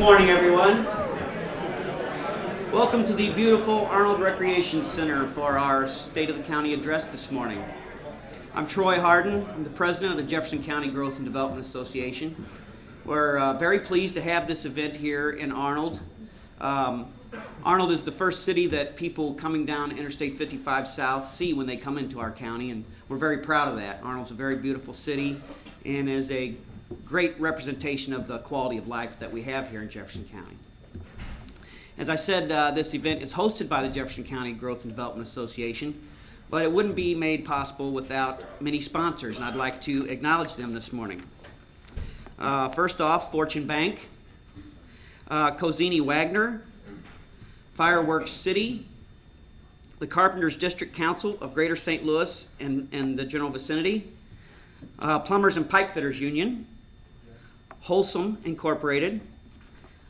morning, everyone. Welcome to the beautiful Arnold Recreation Center for our State of the County address this morning. I'm Troy Harden. I'm the president of the Jefferson County Growth and Development Association. We're very pleased to have this event here in Arnold. Arnold is the first city that people coming down Interstate 55 South see when they come into our county, and we're very proud of that. Arnold's a very beautiful city and is a great representation of the quality of life that we have here in Jefferson County. As I said, this event is hosted by the Jefferson County Growth and Development Association, but it wouldn't be made possible without many sponsors, and I'd like to acknowledge them this morning. First off, Fortune Bank, Cozini Wagner, Fireworks City, the Carpenters District Council of Greater St. Louis and the general vicinity, Plumbers and Pipe Fitters Union, Wholesome Incorporated,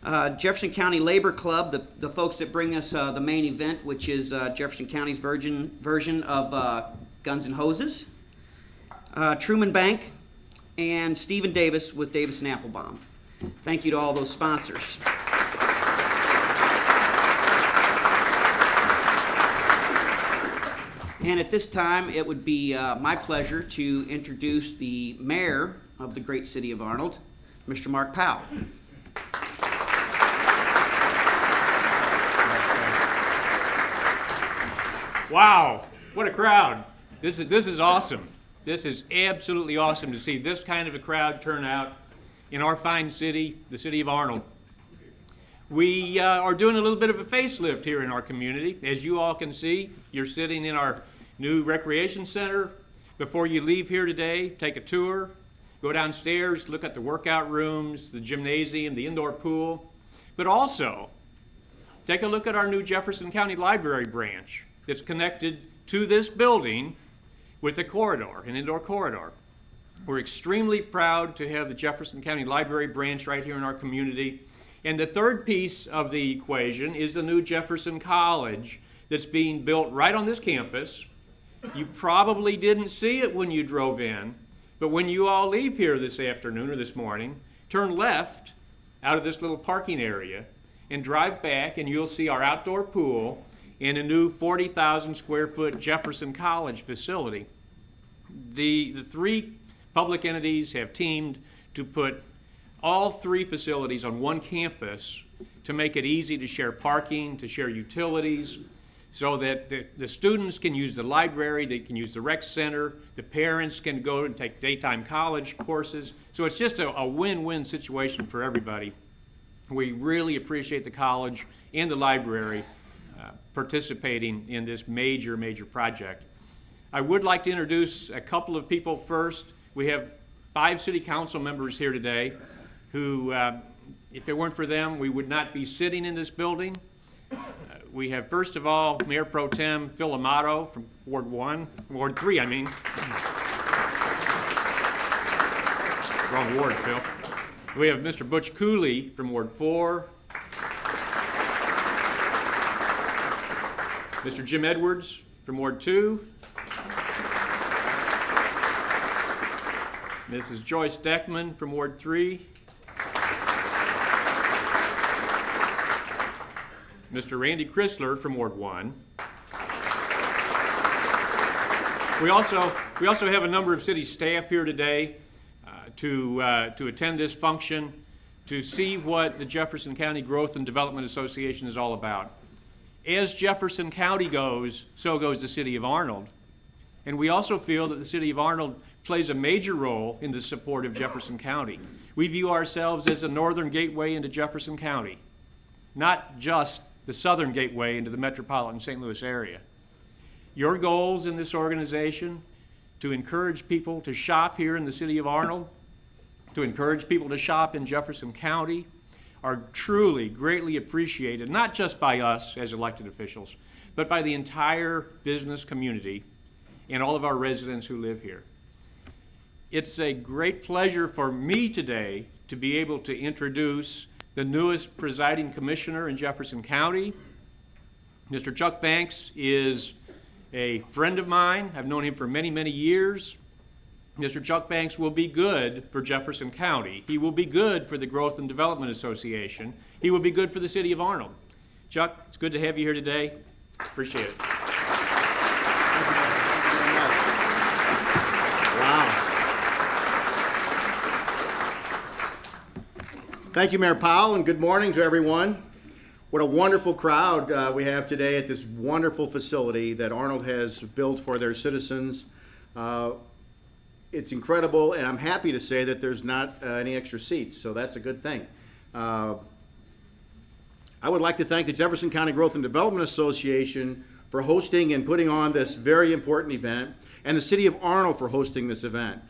Jefferson County Labor Club, the folks that bring us the main event, which is Jefferson County's version of Guns and Hoses, Truman Bank, and Stephen Davis with Davis and Applebaum. Thank you to all those sponsors. And at this time, it would be my pleasure to introduce the mayor of the great city of Arnold, Mr. Mark Powell. Wow, what a crowd. This is awesome. This is absolutely awesome to see this kind of a crowd turn out in our fine city, the city of Arnold. We are doing a little bit of a facelift here in our community. As you all can see, you're sitting in our new recreation center. Before you leave here today, take a tour, go downstairs, look at the workout rooms, the gymnasium, the indoor pool, but also take a look at our new Jefferson County Library branch that's connected to this building with a corridor, an indoor corridor. We're extremely proud to have the Jefferson County Library branch right here in our community. And the third piece of the equation is the new Jefferson College that's being built right on this campus. You probably didn't see it when you drove in, but when you all leave here this afternoon or this morning, turn left out of this little parking area and drive back, and you'll see our outdoor pool and a new 40,000 square foot Jefferson College facility. The three public entities have teamed to put all three facilities on one campus to make it easy to share parking, to share utilities, so that the students can use the library, they can use the rec center, the parents can go and take daytime college courses. So it's just a win-win situation for everybody. We really appreciate the college and the library participating in this major, major project. I would like to introduce a couple of people first. We have 5 city council members here today who, if it weren't for them, we would not be sitting in this building. We have, first of all, Mayor Pro Tem Phil Amato from Ward 3, I mean. Wrong ward, Phil. We have Mr. Butch Cooley from Ward 4. Mr. Jim Edwards from Ward 2. Mrs. Joyce Deckman from Ward 3. Mr. Randy Chrysler from Ward 1. We also have a number of city staff here today to attend this function, to see what the Jefferson County Growth and Development Association is all about. As Jefferson County goes, so goes the city of Arnold. And we also feel that the city of Arnold plays a major role in the support of Jefferson County. We view ourselves as the northern gateway into Jefferson County, not just the southern gateway into the metropolitan St. Louis area. Your goals in this organization to encourage people to shop here in the city of Arnold, to encourage people to shop in Jefferson County, are truly greatly appreciated, not just by us as elected officials, but by the entire business community and all of our residents who live here. It's a great pleasure for me today to be able to introduce the newest presiding commissioner in Jefferson County. Mr. Chuck Banks is a friend of mine. I've known him for many, many years. Mr. Chuck Banks will be good for Jefferson County. He will be good for the Growth and Development Association. He will be good for the city of Arnold. Chuck, it's good to have you here today. Appreciate it. Thank you, Mayor Powell, and good morning to everyone. What a wonderful crowd we have today at this wonderful facility that Arnold has built for their citizens. It's incredible, and I'm happy to say that there's not any extra seats, so that's a good thing. I would like to thank the Jefferson County Growth and Development Association for hosting and putting on this very important event, and the City of Arnold for hosting this event.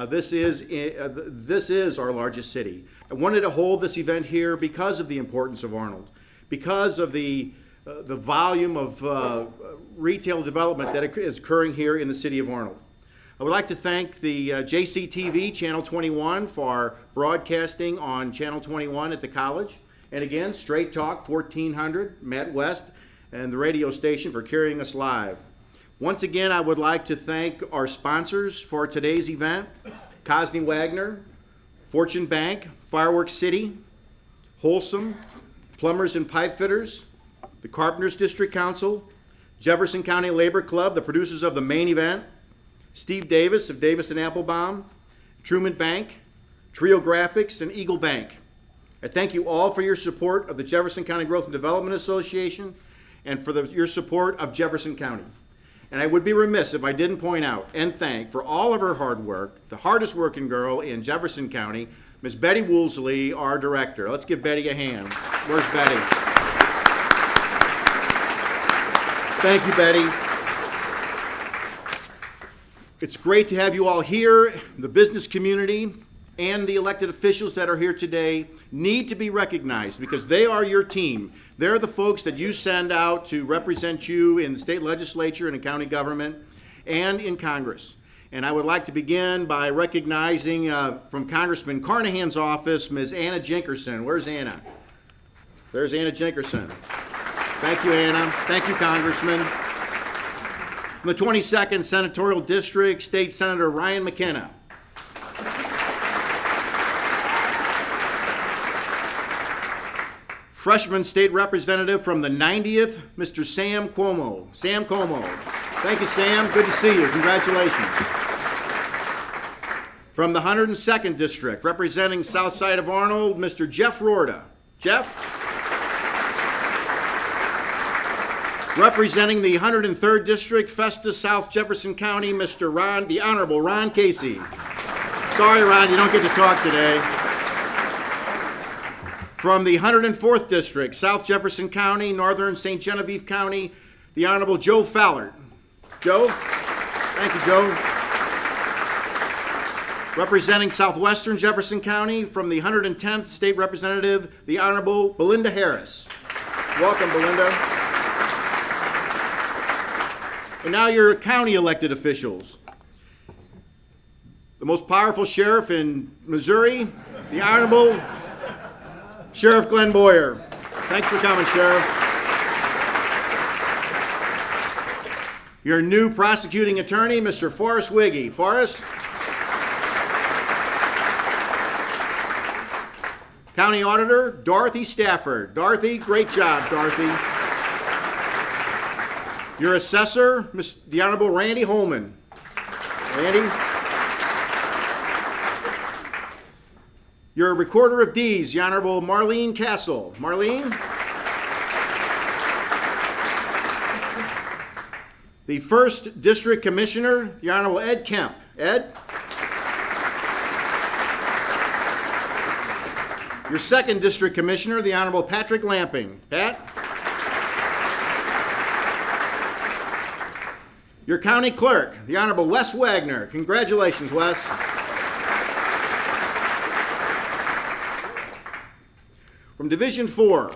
This is our largest city. I wanted to hold this event here because of the importance of Arnold, because of the volume of retail development that is occurring here in the city of Arnold. I would like to thank the JCTV Channel 21 for broadcasting on Channel 21 at the college, and again, Straight Talk 1400, Matt West, and the radio station for carrying us live. Once again, I would like to thank our sponsors for today's event: Cosney Wagner, Fortune Bank, Fireworks City, Wholesome, Plumbers and Pipe Fitters, the Carpenters District Council, Jefferson County Labor Club, the producers of the main event, Steve Davis of Davis and Applebaum, Truman Bank, Trio Graphics, and Eagle Bank. I thank you all for your support of the Jefferson County Growth and Development Association and for your support of Jefferson County. And I would be remiss if I didn't point out and thank for all of her hard work, the hardest working girl in Jefferson County, Miss Betty Woolsey, our director. Let's give Betty a hand. Where's Betty? Thank you, Betty. It's great to have you all here. The business community and the elected officials that are here today need to be recognized because they are your team. They're the folks that you send out to represent you in the state legislature and in county government and in Congress. And I would like to begin by recognizing from Congressman Carnahan's office, Ms. Anna Jenkerson. Where's Anna? There's Anna Jenkerson. Thank you, Anna. Thank you, Congressman. From the 22nd Senatorial District, State Senator Ryan McKenna. Freshman State Representative from the 90th, Mr. Sam Cuomo. Sam Cuomo. Thank you, Sam. Good to see you. Congratulations. From the 102nd District, representing South Side of Arnold, Mr. Jeff Rorda. Jeff? Representing the 103rd District, Festus, South Jefferson County, the Honorable Ron Casey. Sorry, Ron, you don't get to talk today. From the 104th District, South Jefferson County, Northern St. Genevieve County, the Honorable Joe Fallert. Joe? Thank you, Joe. Representing Southwestern Jefferson County, from the 110th State Representative, the Honorable Belinda Harris. Welcome, Belinda. And now your county elected officials. The most powerful sheriff in Missouri, the Honorable Sheriff Glenn Boyer. Thanks for coming, Sheriff. Your new prosecuting attorney, Mr. Forrest Wiggy. Forrest. County Auditor, Dorothy Stafford. Dorothy, great job, Dorothy. Your assessor, the Honorable Randy Holman. Randy. Your recorder of deeds, the Honorable Marlene Castle. Marlene. The First District Commissioner, the Honorable Ed Kemp. Ed. Your Second District Commissioner, the Honorable Patrick Lamping. Pat. Your County Clerk, the Honorable Wes Wagner. Congratulations, Wes. From Division 4,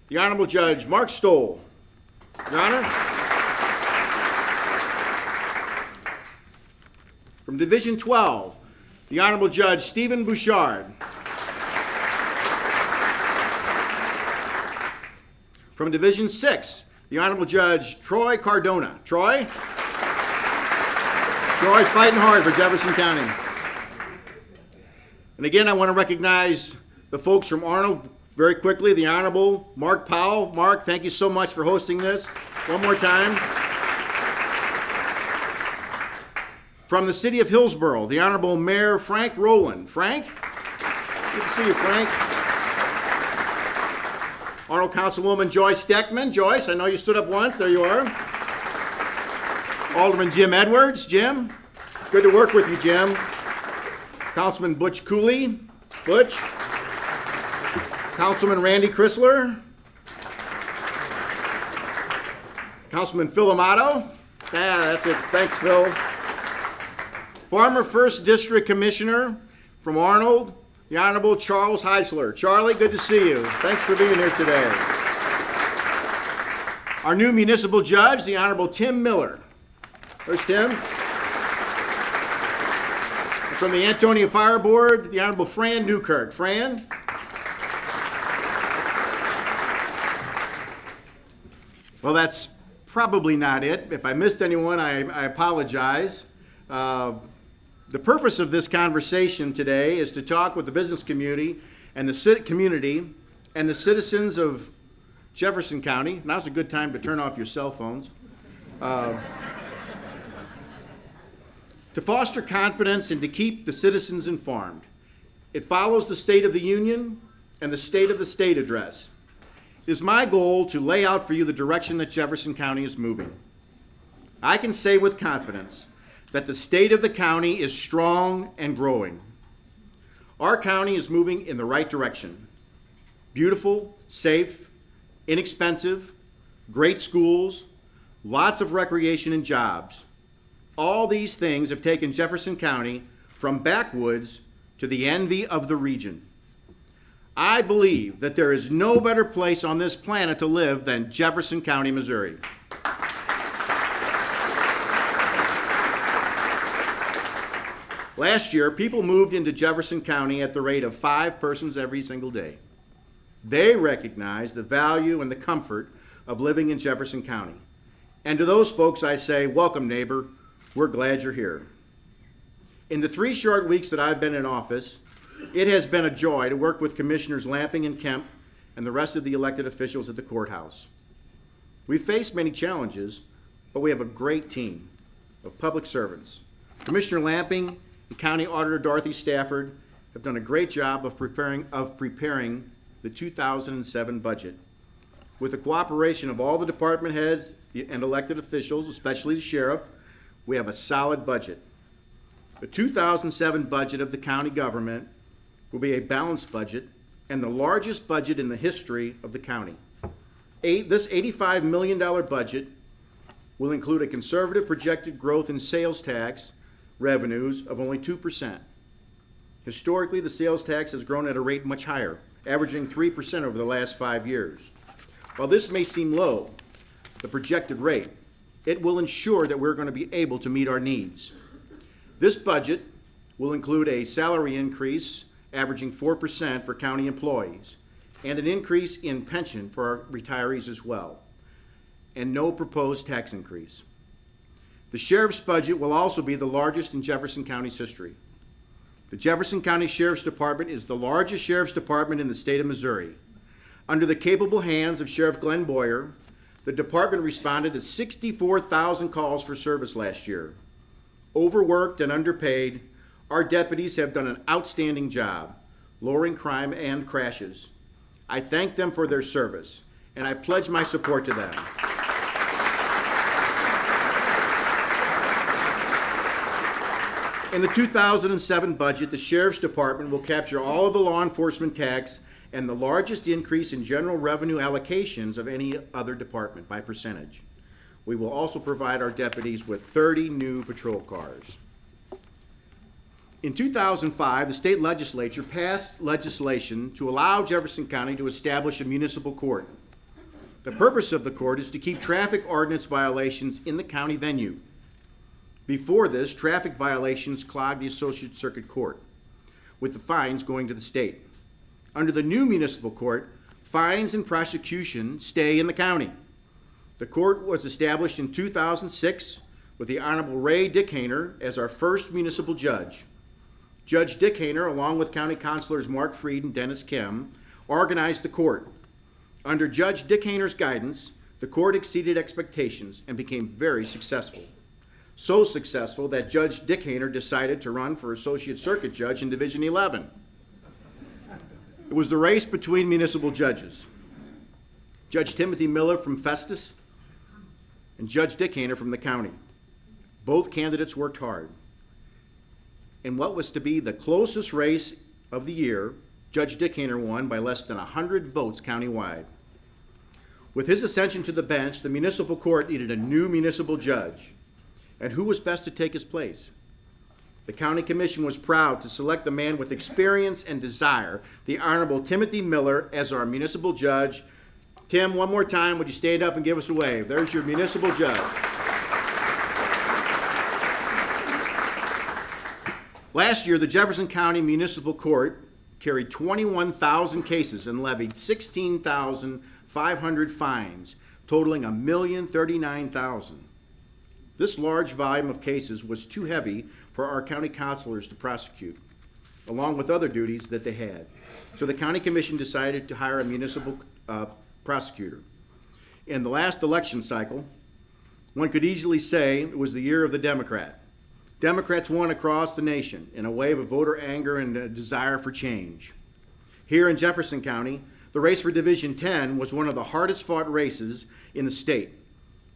the Honorable Judge Mark Stoll. Your Honor. From Division 12, the Honorable Judge Stephen Bouchard. From Division 6, the Honorable Judge Troy Cardona. Troy. Troy's fighting hard for Jefferson County. And again, I want to recognize the folks from Arnold very quickly, the Honorable Mark Powell. Mark, thank you so much for hosting this. One more time. From the city of Hillsborough, the Honorable Mayor Frank Rowland. Frank? Good to see you, Frank. Arnold Councilwoman Joyce Steckman. Joyce, I know you stood up once. There you are. Alderman Jim Edwards. Jim, good to work with you, Jim. Councilman Butch Cooley. Butch. Councilman Randy Chrysler. Councilman Phil Amato. Yeah, that's it. Thanks, Phil. Former 1st District Commissioner from Arnold, the Honorable Charles Heisler. Charlie, good to see you. Thanks for being here today. Our new municipal judge, the Honorable Tim Miller. There's Tim. And from the Antonia Fire Board, the Honorable Fran Newkirk. Fran? Well, that's probably not it. If I missed anyone, I apologize. The purpose of this conversation today is to talk with the business community and the citizens of Jefferson County. Now's a good time to turn off your cell phones. To foster confidence and to keep the citizens informed. It follows the State of the Union and the State of the State address. It is my goal to lay out for you the direction that Jefferson County is moving. I can say with confidence that the state of the county is strong and growing. Our county is moving in the right direction. Beautiful, safe, inexpensive, great schools, lots of recreation and jobs. All these things have taken Jefferson County from backwoods to the envy of the region. I believe that there is no better place on this planet to live than Jefferson County, Missouri. Last year, people moved into Jefferson County at the rate of 5 persons every single day. They recognize the value and the comfort of living in Jefferson County. And to those folks, I say, welcome, neighbor. We're glad you're here. In the 3 short weeks that I've been in office, it has been a joy to work with Commissioners Lamping and Kemp and the rest of the elected officials at the courthouse. We've faced many challenges, but we have a great team of public servants. Commissioner Lamping and County Auditor Dorothy Stafford have done a great job of preparing the 2007 budget. With the cooperation of all the department heads and elected officials, especially the sheriff, we have a solid budget. The 2007 budget of the county government will be a balanced budget and the largest budget in the history of the county. This $85 million budget will include a conservative projected growth in sales tax revenues of only 2%. Historically, the sales tax has grown at a rate much higher, averaging 3% over the last 5 years. While this may seem low, the projected rate, it will ensure that we're going to be able to meet our needs. This budget will include a salary increase averaging 4% for county employees and an increase in pension for our retirees as well, and no proposed tax increase. The sheriff's budget will also be the largest in Jefferson County's history. The Jefferson County Sheriff's Department is the largest sheriff's department in the state of Missouri. Under the capable hands of Sheriff Glenn Boyer, the department responded to 64,000 calls for service last year. Overworked and underpaid, our deputies have done an outstanding job lowering crime and crashes. I thank them for their service, and I pledge my support to them. In the 2007 budget, the Sheriff's Department will capture all of the law enforcement tax and the largest increase in general revenue allocations of any other department by percentage. We will also provide our deputies with 30 new patrol cars. In 2005, the state legislature passed legislation to allow Jefferson County to establish a municipal court. The purpose of the court is to keep traffic ordinance violations in the county venue. Before this, traffic violations clogged the Associate Circuit Court, with the fines going to the state. Under the new municipal court, fines and prosecution stay in the county. The court was established in 2006 with the Honorable Ray Dickhainer as our first municipal judge. Judge Dickhainer, along with County Councilors Mark Freed and Dennis Kim, organized the court. Under Judge Dickhainer's guidance, the court exceeded expectations and became very successful. So successful that Judge Dickhainer decided to run for Associate Circuit Judge in Division 11. It was the race between municipal judges. Judge Timothy Miller from Festus and Judge Dickhainer from the county. Both candidates worked hard. In what was to be the closest race of the year, Judge Dickhainer won by less than 100 votes countywide. With his ascension to the bench, the municipal court needed a new municipal judge. And who was best to take his place? The county commission was proud to select the man with experience and desire, the Honorable Timothy Miller, as our municipal judge. Tim, one more time, would you stand up and give us a wave? There's your municipal judge. Last year, the Jefferson County Municipal Court carried 21,000 cases and levied 16,500 fines, totaling $1,039,000. This large volume of cases was too heavy for our county councilors to prosecute, along with other duties that they had. So the county commission decided to hire a municipal prosecutor. In the last election cycle, one could easily say it was the year of the Democrat. Democrats won across the nation in a wave of voter anger and a desire for change. Here in Jefferson County, the race for Division 10 was one of the hardest fought races in the state.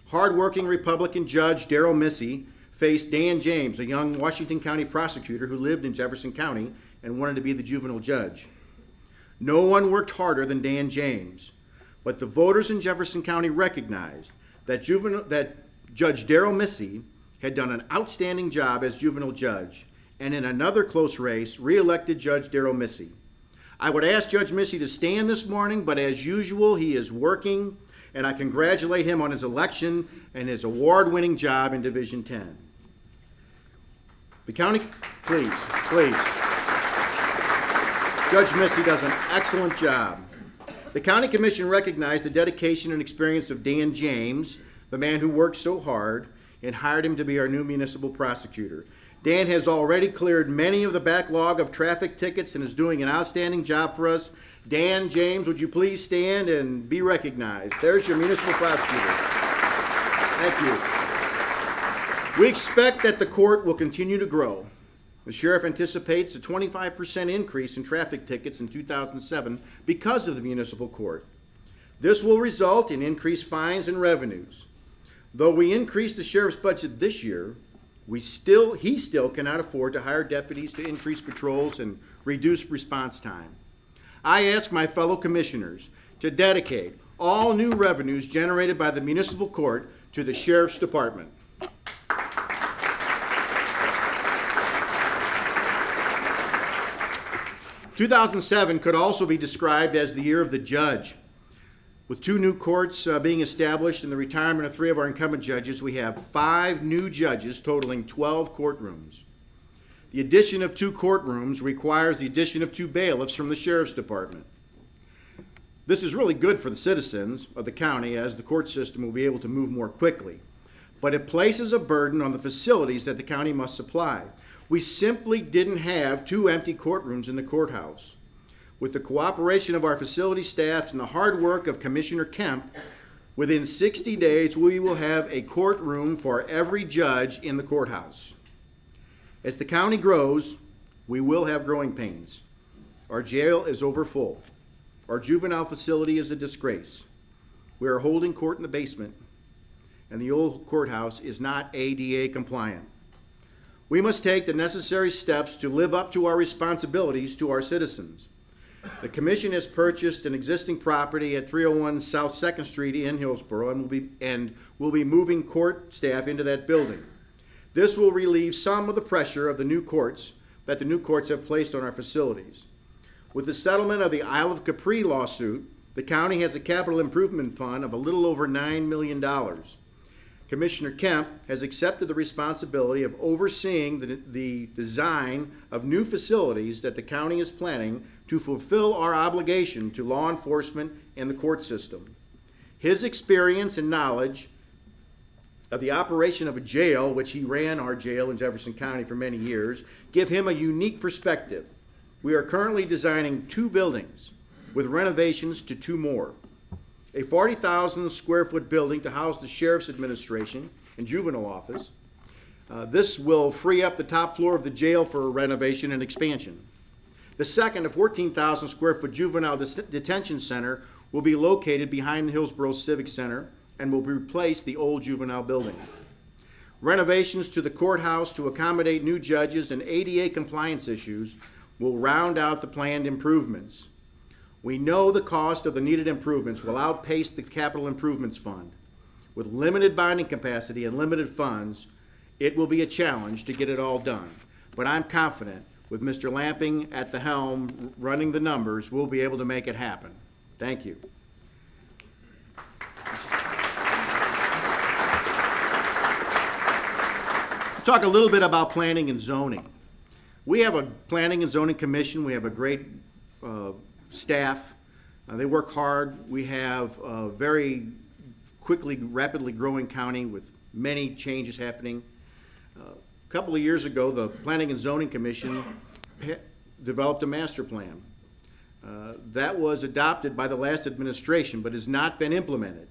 Hard-working Republican Judge Darrell Missy faced Dan James, a young Washington County prosecutor who lived in Jefferson County and wanted to be the juvenile judge. No one worked harder than Dan James, but the voters in Jefferson County recognized that Judge Darrell Missy had done an outstanding job as juvenile judge, and in another close race, re-elected Judge Darrell Missy. I would ask Judge Missy to stand this morning, but as usual, he is working, and I congratulate him on his election and his award-winning job in Division 10. The county, please. Judge Missy does an excellent job. The county commission recognized the dedication and experience of Dan James, the man who worked so hard, and hired him to be our new municipal prosecutor. Dan has already cleared many of the backlog of traffic tickets and is doing an outstanding job for us. Dan James, would you please stand and be recognized? There's your municipal prosecutor. Thank you. We expect that the court will continue to grow. The sheriff anticipates a 25% increase in traffic tickets in 2007 because of the municipal court. This will result in increased fines and revenues. Though we increased the sheriff's budget this year, he still cannot afford to hire deputies to increase patrols and reduce response time. I ask my fellow commissioners to dedicate all new revenues generated by the municipal court to the sheriff's department. 2007 could also be described as the year of the judge. With 2 new courts being established and the retirement of 3 of our incumbent judges, we have 5 new judges totaling 12 courtrooms. The addition of 2 courtrooms requires the addition of 2 bailiffs from the sheriff's department. This is really good for the citizens of the county, as the court system will be able to move more quickly. But it places a burden on the facilities that the county must supply. We simply didn't have 2 empty courtrooms in the courthouse. With the cooperation of our facility staffs and the hard work of Commissioner Kemp, within 60 days we will have a courtroom for every judge in the courthouse. As the county grows, we will have growing pains. Our jail is overfull. Our juvenile facility is a disgrace. We are holding court in the basement, and the old courthouse is not ADA compliant. We must take the necessary steps to live up to our responsibilities to our citizens. The commission has purchased an existing property at 301 South 2nd Street in Hillsborough and will be moving court staff into that building. This will relieve some of the pressure of the new courts that the new courts have placed on our facilities. With the settlement of the Isle of Capri lawsuit, the county has a capital improvement fund of a little over $9 million. Commissioner Kemp has accepted the responsibility of overseeing the design of new facilities that the county is planning to fulfill our obligation to law enforcement and the court system. His experience and knowledge of the operation of a jail, which he ran our jail in Jefferson County for many years, give him a unique perspective. We are currently designing 2 buildings with renovations to 2 more. A 40,000 square foot building to house the Sheriff's Administration and Juvenile Office. This will free up the top floor of the jail for a renovation and expansion. The second, a 14,000 square foot juvenile detention center, will be located behind the Hillsborough Civic Center and will replace the old juvenile building. Renovations to the courthouse to accommodate new judges and ADA compliance issues will round out the planned improvements. We know the cost of the needed improvements will outpace the Capital Improvements Fund. With limited bonding capacity and limited funds, it will be a challenge to get it all done. But I'm confident with Mr. Lamping at the helm running the numbers, we'll be able to make it happen. Thank you. Talk a little bit about planning and zoning. We have a planning and zoning commission. We have a great staff. They work hard. We have a very quickly, rapidly growing county with many changes happening. A couple of years ago, the Planning and Zoning Commission developed a master plan. That was adopted by the last administration, but has not been implemented.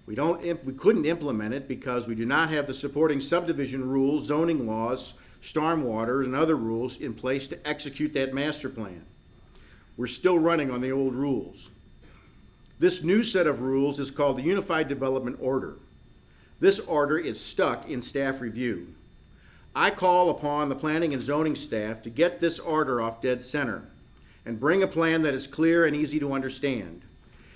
We couldn't implement it because we do not have the supporting subdivision rules, zoning laws, stormwater, and other rules in place to execute that master plan. We're still running on the old rules. This new set of rules is called the Unified Development Order. This order is stuck in staff review. I call upon the planning and zoning staff to get this order off dead center and bring a plan that is clear and easy to understand.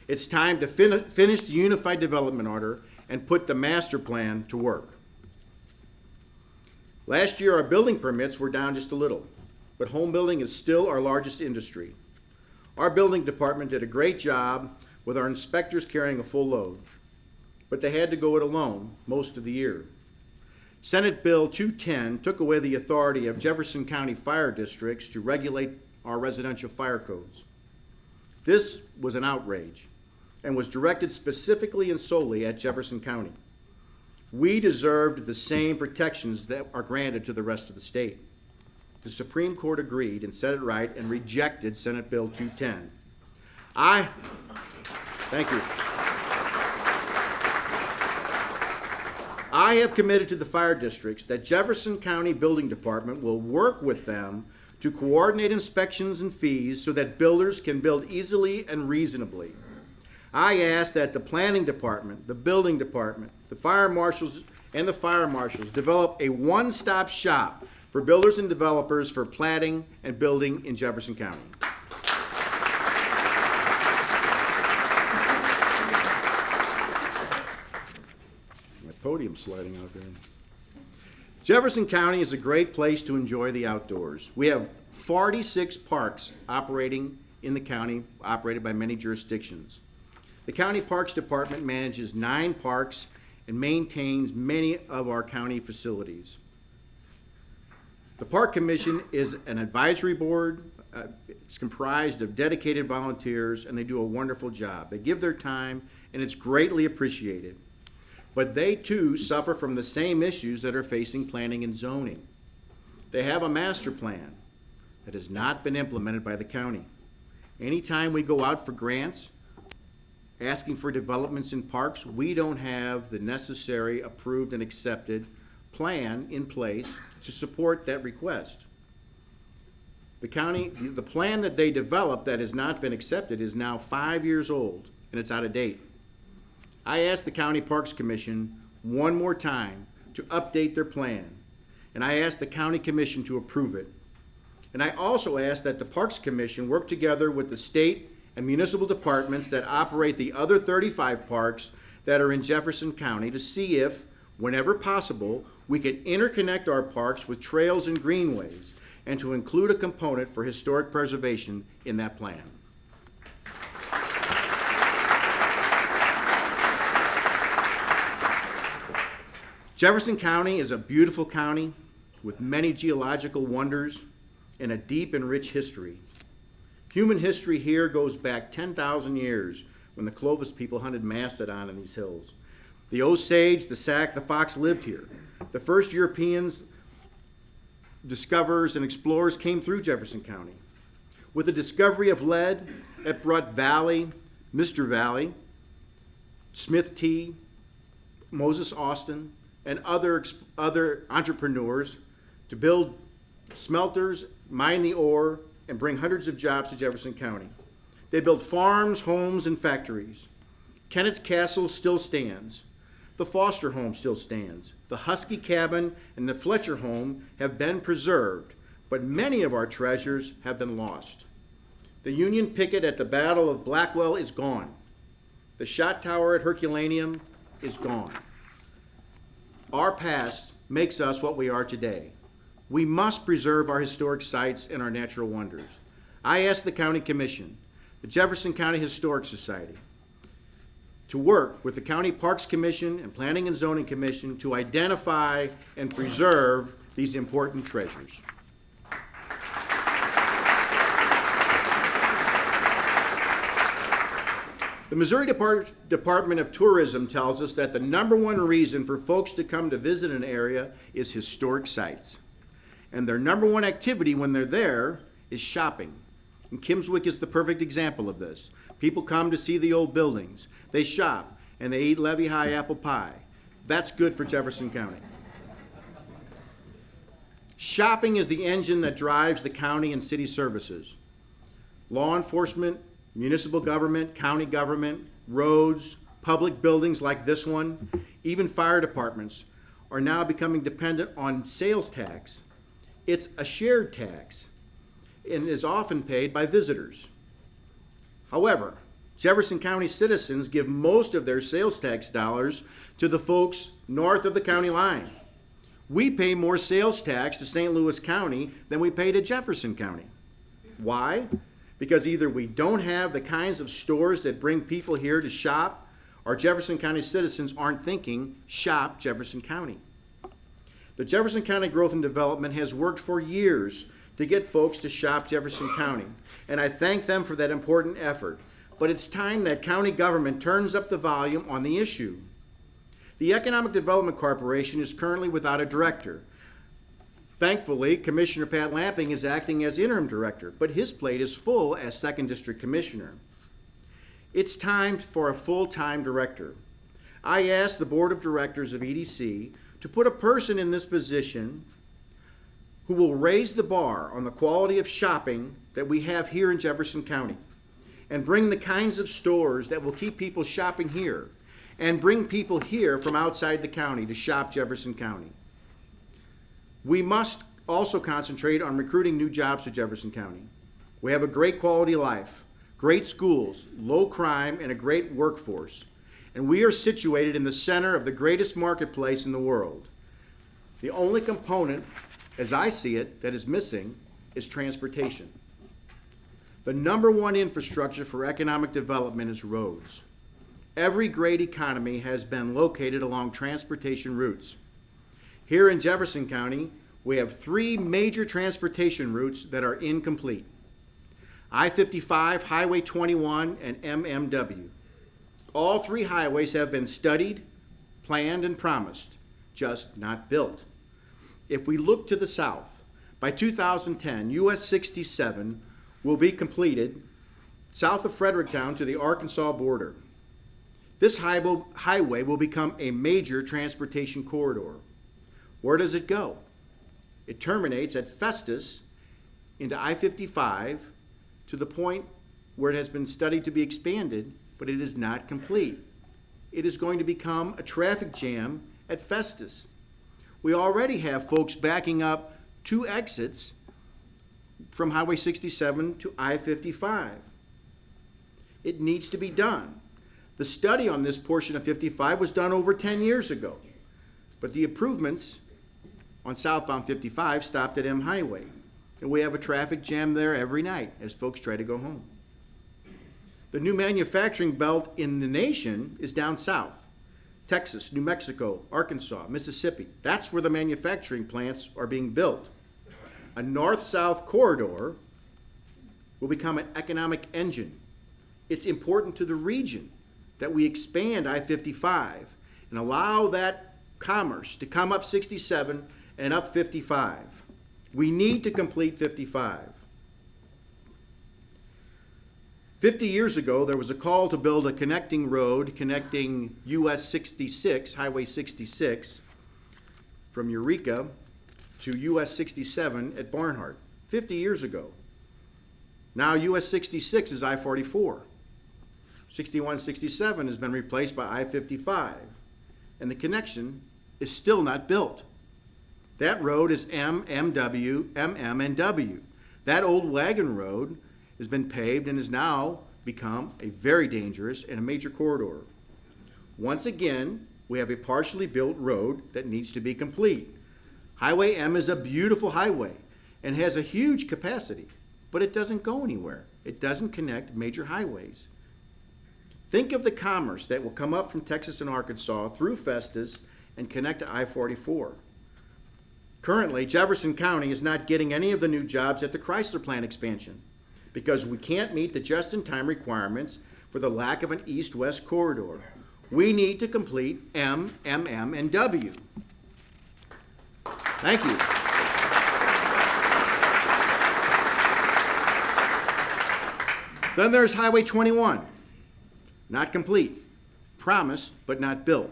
It's time to finish the Unified Development Order and put the master plan to work. Last year, our building permits were down just a little, but home building is still our largest industry. Our building department did a great job with our inspectors carrying a full load, but they had to go it alone most of the year. Senate Bill 210 took away the authority of Jefferson County fire districts to regulate our residential fire codes. This was an outrage and was directed specifically and solely at Jefferson County. We deserved the same protections that are granted to the rest of the state. The Supreme Court agreed and set it right and rejected Senate Bill 210. Thank you. I have committed to the fire districts that Jefferson County Building Department will work with them to coordinate inspections and fees so that builders can build easily and reasonably. I ask that the planning department, the building department, the fire marshals, and the fire marshals develop a one-stop shop for builders and developers for platting and building in Jefferson County. My podium's sliding out there. Jefferson County is a great place to enjoy the outdoors. We have 46 parks operating in the county, operated by many jurisdictions. The County Parks Department manages 9 parks and maintains many of our county facilities. The Park Commission is an advisory board. It's comprised of dedicated volunteers, and they do a wonderful job. They give their time, and it's greatly appreciated. But they too suffer from the same issues that are facing planning and zoning. They have a master plan that has not been implemented by the county. Anytime we go out for grants, asking for developments in parks, we don't have the necessary approved and accepted plan in place to support that request. The plan that they developed that has not been accepted is now 5 years old, and it's out of date. I asked the County Parks Commission one more time to update their plan, and I asked the County Commission to approve it. And I also asked that the Parks Commission work together with the state and municipal departments that operate the other 35 parks that are in Jefferson County to see if, whenever possible, we can interconnect our parks with trails and greenways and to include a component for historic preservation in that plan. Jefferson County is a beautiful county with many geological wonders and a deep and rich history. Human history here goes back 10,000 years when the Clovis people hunted mastodon in these hills. The Osage, the Sac, the Fox lived here. The first Europeans, discoverers, and explorers came through Jefferson County. With the discovery of lead, it brought Valley, Mr. Valley, Smith T, Moses Austin, and other entrepreneurs to build smelters, mine the ore, and bring hundreds of jobs to Jefferson County. They built farms, homes, and factories. Kennett's Castle still stands. The Foster home still stands. The Husky cabin and the Fletcher home have been preserved, but many of our treasures have been lost. The Union picket at the Battle of Blackwell is gone. The shot tower at Herculaneum is gone. Our past makes us what we are today. We must preserve our historic sites and our natural wonders. I asked the County Commission, the Jefferson County Historic Society, to work with the County Parks Commission and Planning and Zoning Commission to identify and preserve these important treasures. The Missouri Department of Tourism tells us that the #1 reason for folks to come to visit an area is historic sites. And their #1 activity when they're there is shopping. And Kimmswick is the perfect example of this. People come to see the old buildings. They shop, and they eat Levy High apple pie. That's good for Jefferson County. Shopping is the engine that drives the county and city services. Law enforcement, municipal government, county government, roads, public buildings like this one, even fire departments are now becoming dependent on sales tax. It's a shared tax and is often paid by visitors. However, Jefferson County citizens give most of their sales tax dollars to the folks north of the county line. We pay more sales tax to St. Louis County than we pay to Jefferson County. Why? Because either we don't have the kinds of stores that bring people here to shop, or Jefferson County citizens aren't thinking, shop Jefferson County. The Jefferson County Growth and Development has worked for years to get folks to shop Jefferson County, and I thank them for that important effort. But it's time that county government turns up the volume on the issue. The Economic Development Corporation is currently without a director. Thankfully, Commissioner Pat Lamping is acting as interim director, but his plate is full as 2nd District Commissioner. It's time for a full-time director. I asked the Board of Directors of EDC to put a person in this position who will raise the bar on the quality of shopping that we have here in Jefferson County, and bring the kinds of stores that will keep people shopping here, and bring people here from outside the county to shop Jefferson County. We must also concentrate on recruiting new jobs to Jefferson County. We have a great quality of life, great schools, low crime, and a great workforce. And we are situated in the center of the greatest marketplace in the world. The only component, as I see it, that is missing is transportation. The #1 infrastructure for economic development is roads. Every great economy has been located along transportation routes. Here in Jefferson County, we have 3 major transportation routes that are incomplete: I-55, Highway 21, and MMW. All 3 highways have been studied, planned, and promised, just not built. If we look to the south, by 2010, US 67 will be completed south of Fredericktown to the Arkansas border. This highway will become a major transportation corridor. Where does it go? It terminates at Festus into I-55 to the point where it has been studied to be expanded, but it is not complete. It is going to become a traffic jam at Festus. We already have folks backing up 2 exits from Highway 67 to I-55. It needs to be done. The study on this portion of 55 was done over 10 years ago, but the improvements on southbound 55 stopped at M Highway, and we have a traffic jam there every night as folks try to go home. The new manufacturing belt in the nation is down south: Texas, New Mexico, Arkansas, Mississippi. That's where the manufacturing plants are being built. A north-south corridor will become an economic engine. It's important to the region that we expand I-55 and allow that commerce to come up 67 and up 55. We need to complete 55. 50 years ago, there was a call to build a connecting road connecting US 66, Highway 66, from Eureka to US 67 at Barnhart. 50 years ago. Now US 66 is I-44. 6167 has been replaced by I-55, and the connection is still not built. That road is MMW, MM, and W. That old wagon road has been paved and has now become a very dangerous and a major corridor. Once again, we have a partially built road that needs to be complete. Highway M is a beautiful highway and has a huge capacity, but it doesn't go anywhere. It doesn't connect major highways. Think of the commerce that will come up from Texas and Arkansas through Festus and connect to I-44. Currently, Jefferson County is not getting any of the new jobs at the Chrysler plant expansion because we can't meet the just-in-time requirements for the lack of an east-west corridor. We need to complete M, MM, and W. Thank you. Then there's Highway 21. Not complete. Promised, but not built.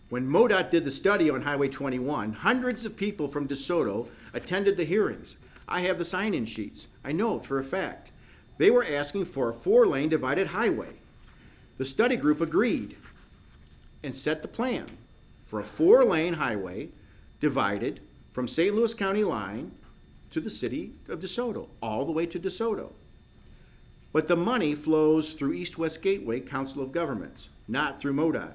When MoDOT did the study on Highway 21, hundreds of people from DeSoto attended the hearings. I have the sign-in sheets. I know it for a fact. They were asking for a 4-lane divided highway. The study group agreed and set the plan for a 4-lane highway divided from St. Louis County line to the city of DeSoto, all the way to DeSoto. But the money flows through East-West Gateway Council of Governments, not through MoDOT.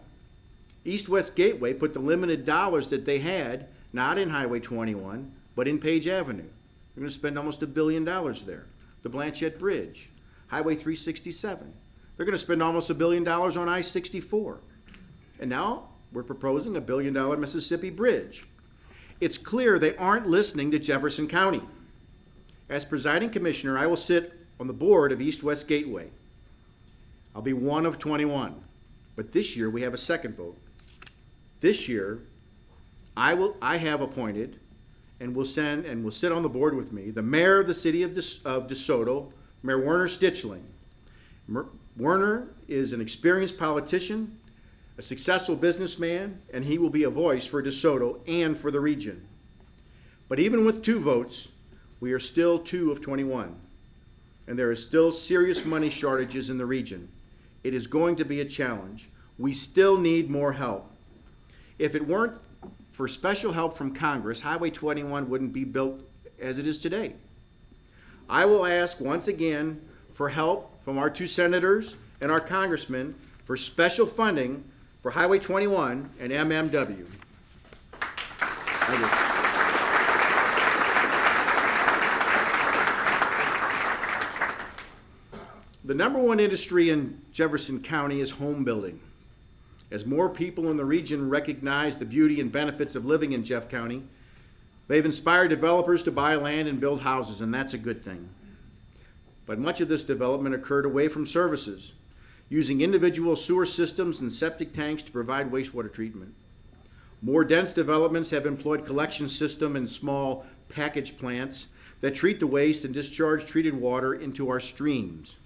East-West Gateway put the limited dollars that they had, not in Highway 21, but in Page Avenue. They're going to spend almost $1 billion there. The Blanchette Bridge, Highway 367. They're going to spend almost $1 billion on I-64. And now we're proposing $1 billion Mississippi Bridge. It's clear they aren't listening to Jefferson County. As presiding commissioner, I will sit on the board of East-West Gateway. I'll be one of 21, but this year we have a second vote. This year, I have appointed and will sit on the board with me the mayor of the city of DeSoto, Mayor Werner Stichling. Werner is an experienced politician, a successful businessman, and he will be a voice for DeSoto and for the region. But even with 2 votes, we are still 2 of 21. And there is still serious money shortages in the region. It is going to be a challenge. We still need more help. If it weren't for special help from Congress, Highway 21 wouldn't be built as it is today. I will ask once again for help from our 2 senators and our congressmen for special funding for Highway 21 and MMW. Thank you. The number 1 industry in Jefferson County is home building. As more people in the region recognize the beauty and benefits of living in Jeff County, they've inspired developers to buy land and build houses, and that's a good thing. But much of this development occurred away from services, using individual sewer systems and septic tanks to provide wastewater treatment. More dense developments have employed collection system and small package plants that treat the waste and discharge treated water into our streams.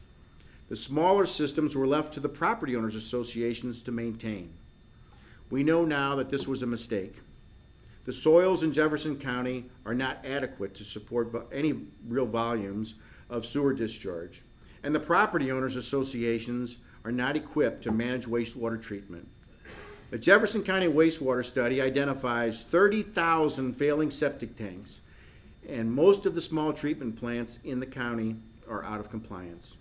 The smaller systems were left to the property owners associations to maintain. We know now that this was a mistake. The soils in Jefferson County are not adequate to support any real volumes of sewer discharge, and the property owners associations are not equipped to manage wastewater treatment. The Jefferson County wastewater study identifies 30,000 failing septic tanks, and most of the small treatment plants in the county are out of compliance.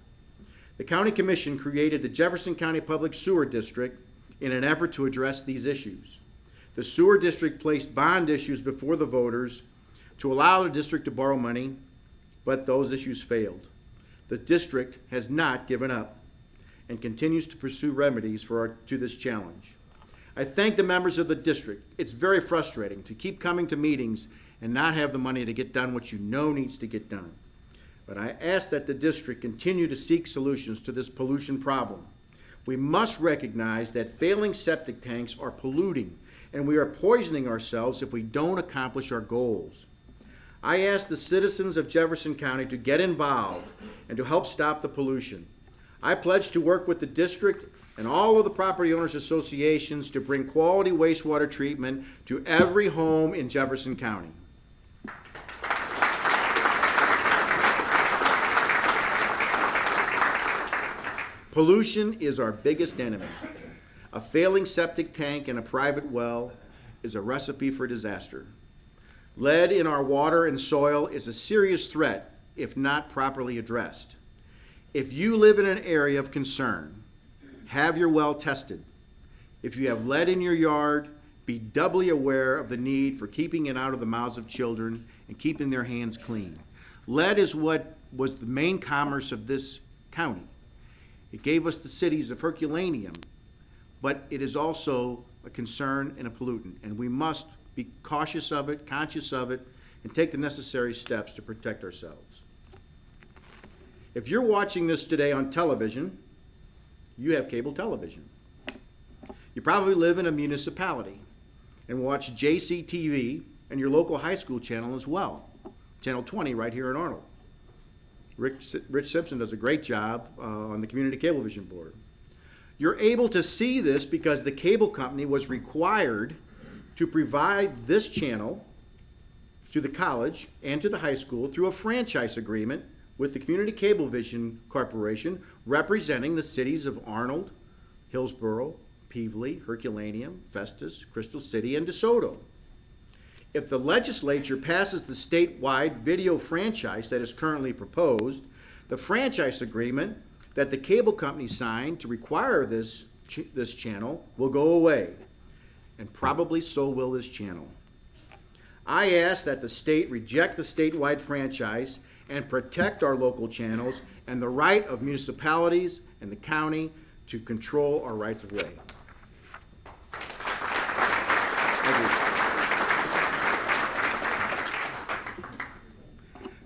The County Commission created the Jefferson County Public Sewer District in an effort to address these issues. The sewer district placed bond issues before the voters to allow the district to borrow money, but those issues failed. The district has not given up and continues to pursue remedies to this challenge. I thank the members of the district. It's very frustrating to keep coming to meetings and not have the money to get done what you know needs to get done. But I ask that the district continue to seek solutions to this pollution problem. We must recognize that failing septic tanks are polluting, and we are poisoning ourselves if we don't accomplish our goals. I ask the citizens of Jefferson County to get involved and to help stop the pollution. I pledge to work with the district and all of the property owners associations to bring quality wastewater treatment to every home in Jefferson County. Pollution is our biggest enemy. A failing septic tank and a private well is a recipe for disaster. Lead in our water and soil is a serious threat if not properly addressed. If you live in an area of concern, have your well tested. If you have lead in your yard, be doubly aware of the need for keeping it out of the mouths of children and keeping their hands clean. Lead is what was the main commerce of this county. It gave us the cities of Herculaneum, but it is also a concern and a pollutant, and we must be cautious of it, conscious of it, and take the necessary steps to protect ourselves. If you're watching this today on television, you have cable television. You probably live in a municipality and watch JCTV and your local high school channel as well, Channel 20 right here in Arnold. Rich Simpson does a great job on the Community Cablevision Board. You're able to see this because the cable company was required to provide this channel to the college and to the high school through a franchise agreement with the Community Cablevision Corporation, representing the cities of Arnold, Hillsborough, Pevely, Herculaneum, Festus, Crystal City, and DeSoto. If the legislature passes the statewide video franchise that is currently proposed, the franchise agreement that the cable company signed to require this channel will go away, and probably so will this channel. I ask that the state reject the statewide franchise and protect our local channels and the right of municipalities and the county to control our rights of way.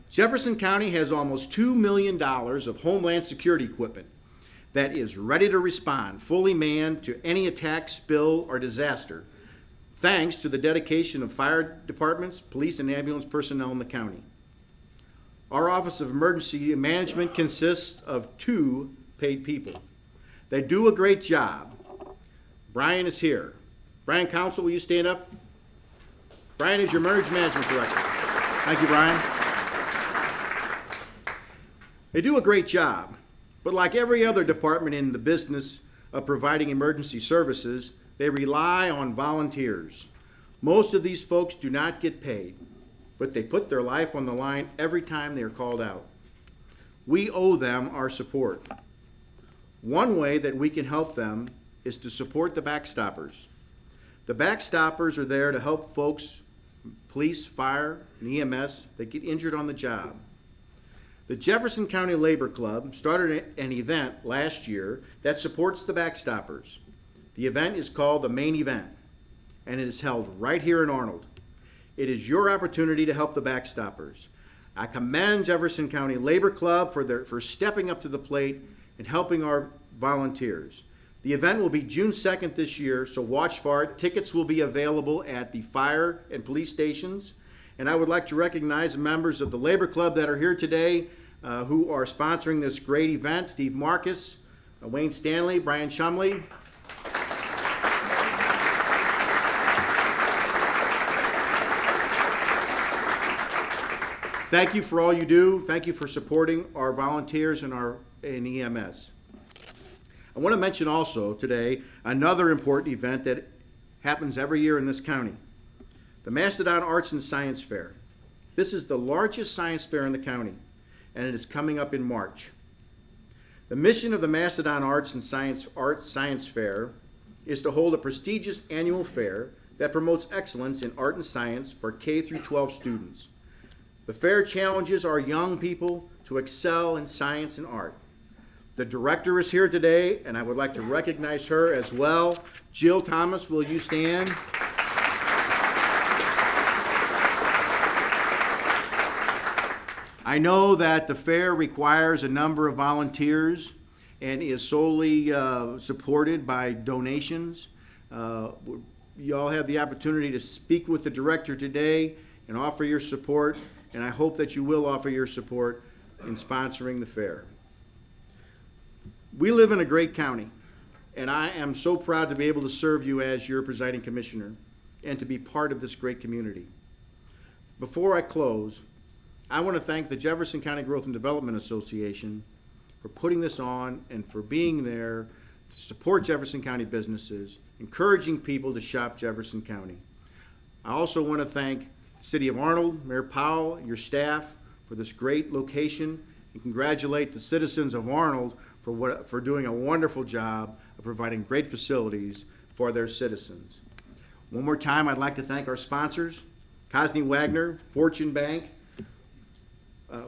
Jefferson County has almost $2 million of Homeland Security equipment that is ready to respond, fully manned to any attack, spill, or disaster, thanks to the dedication of fire departments, police, and ambulance personnel in the county. Our Office of Emergency Management consists of 2 paid people. They do a great job. Brian is here. Brian Council, will you stand up? Brian is your Emergency Management Director. Thank you, Brian. They do a great job, but like every other department in the business of providing emergency services, they rely on volunteers. Most of these folks do not get paid, but they put their life on the line every time they are called out. We owe them our support. One way that we can help them is to support the backstoppers. The backstoppers are there to help folks, police, fire, and EMS that get injured on the job. The Jefferson County Labor Club started an event last year that supports the backstoppers. The event is called the Main Event, and it is held right here in Arnold. It is your opportunity to help the backstoppers. I commend Jefferson County Labor Club for stepping up to the plate and helping our volunteers. The event will be June 2nd this year, so watch for it. Tickets will be available at the fire and police stations. And I would like to recognize the members of the Labor Club that are here today who are sponsoring this great event. Steve Marcus, Wayne Stanley, Brian Shumley. Thank you for all you do. Thank you for supporting our volunteers and our EMS. I want to mention also today another important event that happens every year in this county. The Mastodon Arts and Science Fair. This is the largest science fair in the county, and it is coming up in March. The mission of the Mastodon Arts and Science Fair is to hold a prestigious annual fair that promotes excellence in art and science for K through 12 students. The fair challenges our young people to excel in science and art. The director is here today, and I would like to recognize her as well. Jill Thomas, will you stand? I know that the fair requires a number of volunteers, and is solely supported by donations. You all have the opportunity to speak with the director today and offer your support, and I hope that you will offer your support in sponsoring the fair. We live in a great county, and I am so proud to be able to serve you as your presiding commissioner and to be part of this great community. Before I close, I want to thank the Jefferson County Growth and Development Association for putting this on and for being there to support Jefferson County businesses, encouraging people to shop Jefferson County. I also want to thank the City of Arnold, Mayor Powell, your staff for this great location, and congratulate the citizens of Arnold for doing a wonderful job of providing great facilities for their citizens. One more time, I'd like to thank our sponsors, Cosney Wagner, Fortune Bank,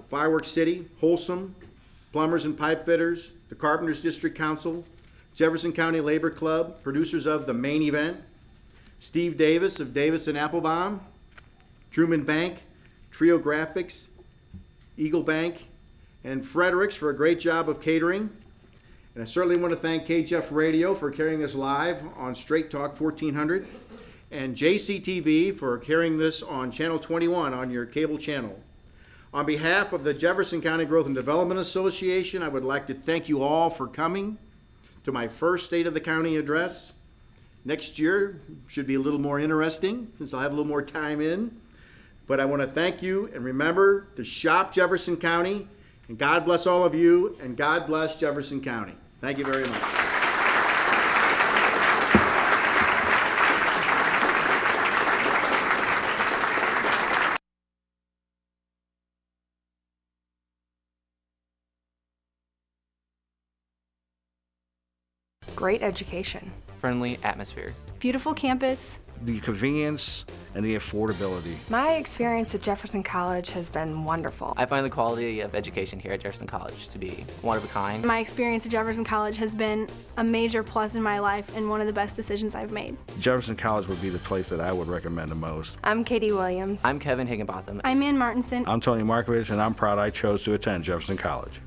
Fireworks City, Wholesome, Plumbers and Pipe Fitters, the Carpenters District Council, Jefferson County Labor Club, producers of the main event, Steve Davis of Davis and Applebaum, Truman Bank, Trio Graphics, Eagle Bank, and Fredericks for a great job of catering. And I certainly want to thank KJEF Radio for carrying us live on Straight Talk 1400, and JCTV for carrying this on Channel 21 on your cable channel. On behalf of the Jefferson County Growth and Development Association, I would like to thank you all for coming to my first State of the County address. Next year should be a little more interesting since I'll have a little more time in. But I want to thank you, and remember to shop Jefferson County, and God bless all of you, and God bless Jefferson County. Thank you very much. Great education. Friendly atmosphere. Beautiful campus. The convenience and the affordability. My experience at Jefferson College has been wonderful. I find the quality of education here at Jefferson College to be one of a kind. My experience at Jefferson College has been a major plus in my life and one of the best decisions I've made. Jefferson College would be the place that I would recommend the most. I'm Katie Williams. I'm Kevin Higginbotham. I'm Ann Martinson. I'm Tony Markovich, and I'm proud I chose to attend Jefferson College.